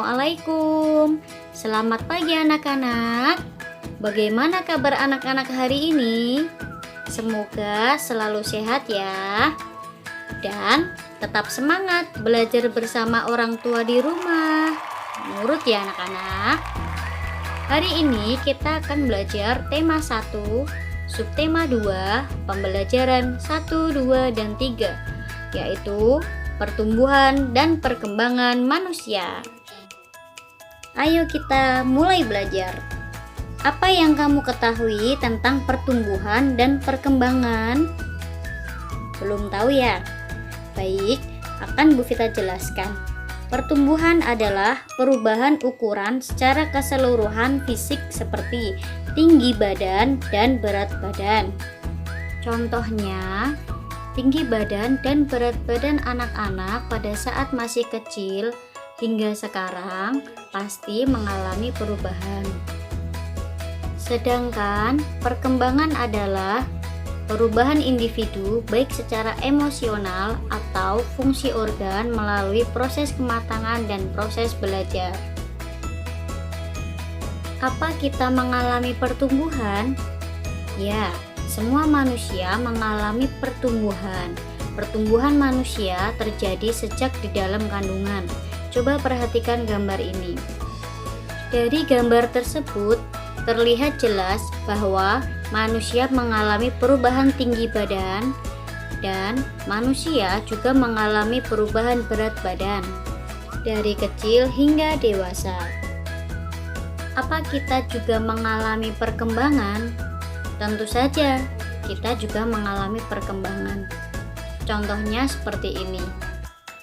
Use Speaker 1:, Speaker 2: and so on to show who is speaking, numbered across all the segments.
Speaker 1: Assalamualaikum. Selamat pagi anak-anak. Bagaimana kabar anak-anak hari ini? Semoga selalu sehat ya. Dan tetap semangat belajar bersama orang tua di rumah. Nurut ya anak-anak. Hari ini kita akan belajar tema 1, subtema 2, pembelajaran 1, 2, dan 3, yaitu pertumbuhan dan perkembangan manusia. Ayo kita mulai belajar. Apa yang kamu ketahui tentang pertumbuhan dan perkembangan? Belum tahu ya? Baik, akan Bu Vita jelaskan. Pertumbuhan adalah perubahan ukuran secara keseluruhan fisik seperti tinggi badan dan berat badan. Contohnya, tinggi badan dan berat badan anak-anak pada saat masih kecil hingga sekarang pasti mengalami perubahan. Sedangkan perkembangan adalah perubahan individu baik secara emosional atau fungsi organ melalui proses kematangan dan proses belajar. Apa kita mengalami pertumbuhan? Ya, semua manusia mengalami pertumbuhan. Pertumbuhan manusia terjadi sejak di dalam kandungan. Coba perhatikan gambar ini. Dari gambar tersebut terlihat jelas bahwa manusia mengalami perubahan tinggi badan dan manusia juga mengalami perubahan berat badan dari kecil hingga dewasa. Apa kita juga mengalami perkembangan? Tentu saja, kita juga mengalami perkembangan. Contohnya seperti ini.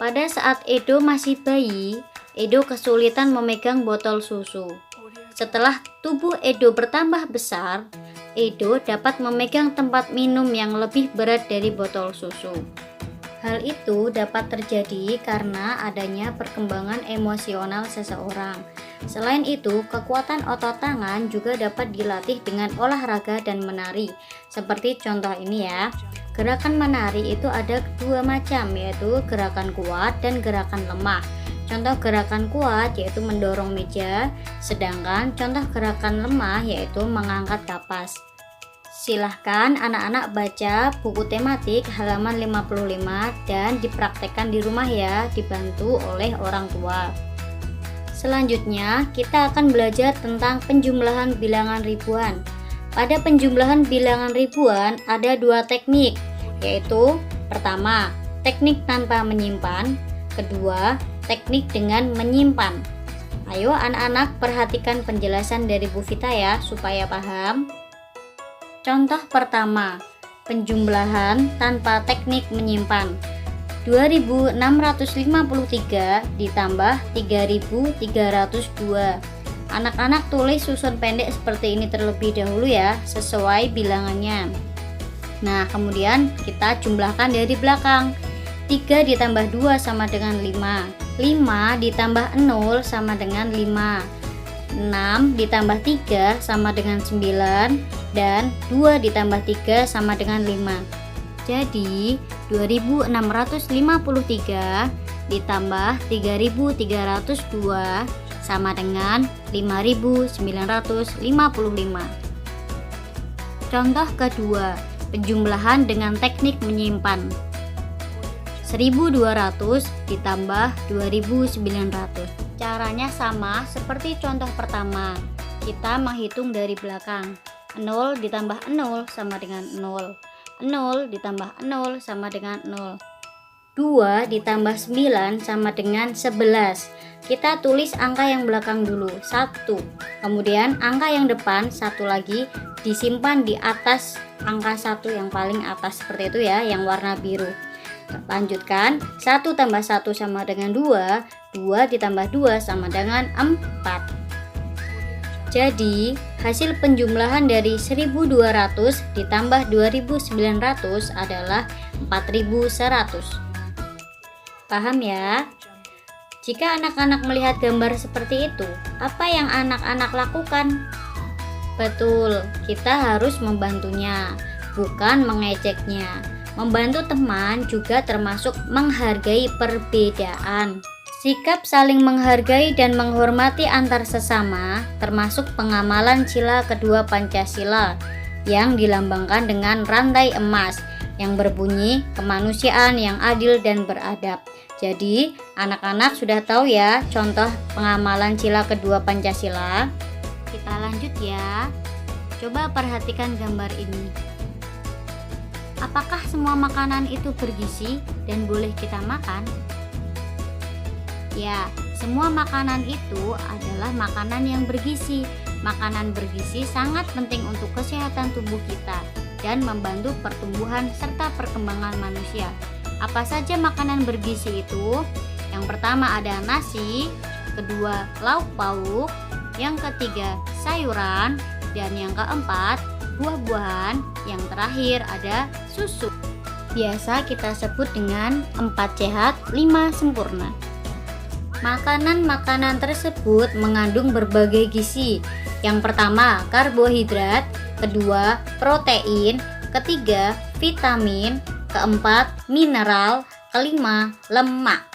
Speaker 1: Pada saat Edo masih bayi, Edo kesulitan memegang botol susu. Setelah tubuh Edo bertambah besar, Edo dapat memegang tempat minum yang lebih berat dari botol susu. Hal itu dapat terjadi karena adanya perkembangan emosional seseorang. Selain itu, kekuatan otot tangan juga dapat dilatih dengan olahraga dan menari. Seperti contoh ini ya. Gerakan menari itu ada dua macam, yaitu gerakan kuat dan gerakan lemah. Contoh gerakan kuat yaitu mendorong meja, sedangkan contoh gerakan lemah yaitu mengangkat kapas. Silahkan anak-anak baca buku tematik halaman 55 dan dipraktekkan di rumah ya, dibantu oleh orang tua. Selanjutnya, kita akan belajar tentang penjumlahan bilangan ribuan. Pada penjumlahan bilangan ribuan ada dua teknik, yaitu pertama, teknik tanpa menyimpan, kedua, teknik dengan menyimpan. Ayo anak-anak perhatikan penjelasan dari Bu Vita ya, supaya paham. Contoh pertama, penjumlahan tanpa teknik menyimpan. 2653 ditambah 3302. Anak-anak tulis susun pendek seperti ini terlebih dahulu ya, sesuai bilangannya. Nah, kemudian kita jumlahkan dari belakang. 3 ditambah 2 sama dengan 5. 5 ditambah 0 sama dengan 5. 6 ditambah 3 sama dengan 9. Dan 2 ditambah 3 sama dengan 5. Jadi 2653 ditambah 3302 sama dengan 5955. Contoh kedua, penjumlahan dengan teknik menyimpan. 1200 ditambah 2900. Caranya sama seperti contoh pertama. Kita menghitung dari belakang. 0 ditambah 0 sama dengan 0. 0 ditambah 0 sama dengan 0. 2 ditambah 9 sama dengan 11. Kita tulis angka yang belakang dulu, 1. Kemudian angka yang depan, 1 lagi, disimpan di atas angka 1 yang paling atas seperti itu ya, yang warna biru. Lanjutkan, 1 tambah 1 sama dengan 2. 2 ditambah 2 sama dengan 4. Jadi, hasil penjumlahan dari 1200 ditambah 2900 adalah 4100. Paham ya? Jika anak-anak melihat gambar seperti itu, apa yang anak-anak lakukan? Betul, kita harus membantunya, bukan mengejeknya. Membantu teman juga termasuk menghargai perbedaan. Sikap saling menghargai dan menghormati antar sesama termasuk pengamalan sila kedua Pancasila yang dilambangkan dengan rantai emas yang berbunyi kemanusiaan yang adil dan beradab. Jadi, anak-anak sudah tahu ya contoh pengamalan sila kedua Pancasila. Kita lanjut ya. Coba perhatikan gambar ini. Apakah semua makanan itu bergizi dan boleh kita makan? Ya, semua makanan itu adalah makanan yang bergizi. Makanan bergizi sangat penting untuk kesehatan tubuh kita dan membantu pertumbuhan serta perkembangan manusia. Apa saja makanan bergizi itu? Yang pertama ada nasi, kedua lauk pauk, yang ketiga sayuran, dan yang keempat buah-buahan, yang terakhir ada susu. Biasa kita sebut dengan 4 sehat, 5 sempurna. Makanan-makanan tersebut mengandung berbagai gizi. Yang pertama karbohidrat, kedua protein, ketiga vitamin, keempat mineral, kelima lemak.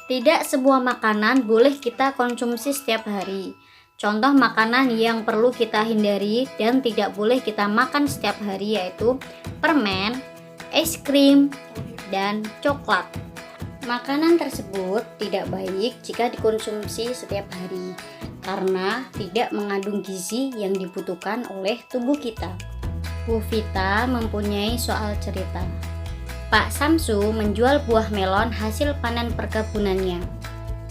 Speaker 1: Tidak semua makanan boleh kita konsumsi setiap hari. Contoh makanan yang perlu kita hindari dan tidak boleh kita makan setiap hari yaitu permen, es krim, dan coklat. Makanan tersebut tidak baik jika dikonsumsi setiap hari karena tidak mengandung gizi yang dibutuhkan oleh tubuh kita. Bu Vita mempunyai soal cerita. Pak Samsu menjual buah melon hasil panen perkebunannya.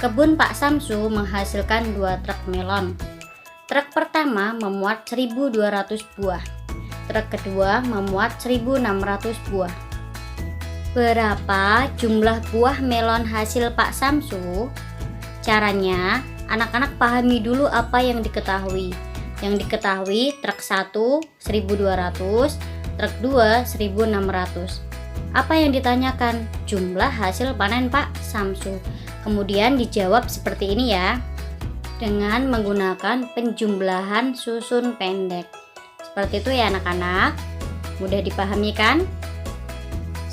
Speaker 1: Kebun Pak Samsu menghasilkan 2 truk melon. Truk pertama memuat 1.200 buah. Truk kedua memuat 1.600 buah. Berapa jumlah buah melon hasil Pak Samsu? Caranya, anak-anak pahami dulu apa yang diketahui. Yang diketahui truk 1 1.200, truk 2 1.600. Apa yang ditanyakan? Jumlah hasil panen Pak Samsu. Kemudian dijawab seperti ini ya, dengan menggunakan penjumlahan susun pendek. Seperti itu ya anak-anak. Mudah dipahami kan?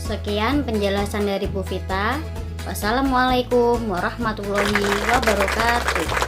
Speaker 1: Sekian penjelasan dari Bu Vita. Wassalamualaikum warahmatullahi wabarakatuh.